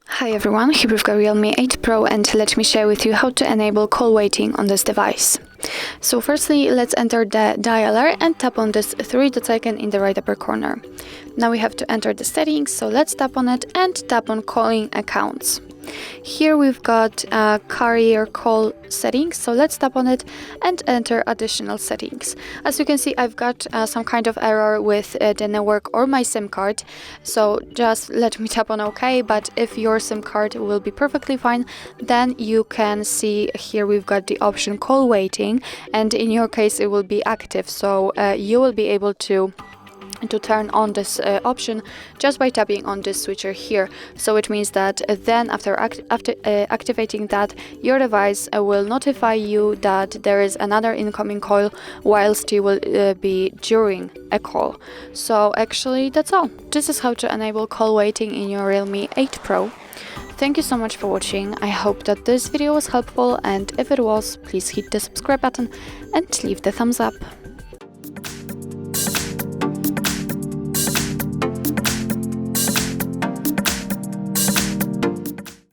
Hi everyone, here we've got Realme 8 Pro and let me share with you how to enable call waiting on this device. So firstly, let's enter the dialer and tap on this 3-dot icon in the right upper corner. Now we have to enter the settings, so let's tap on it and tap on calling accounts. Here we've got carrier call settings, so let's tap on it and enter additional settings. As you can see, I've got some kind of error with the network or my SIM card, so just let me tap on OK, but if your SIM card will be perfectly fine, then you can see here we've got the option call waiting, and in your case it will be active, so you will be able to turn on this option just by tapping on this switcher here. So it means that then after activating that, your device will notify you that there is another incoming call whilst you will be during a call. So actually that's all. This is how to enable call waiting in your Realme 8 Pro. Thank you so much for watching. I hope that this video was helpful, and if it was, please hit the subscribe button and leave the thumbs up.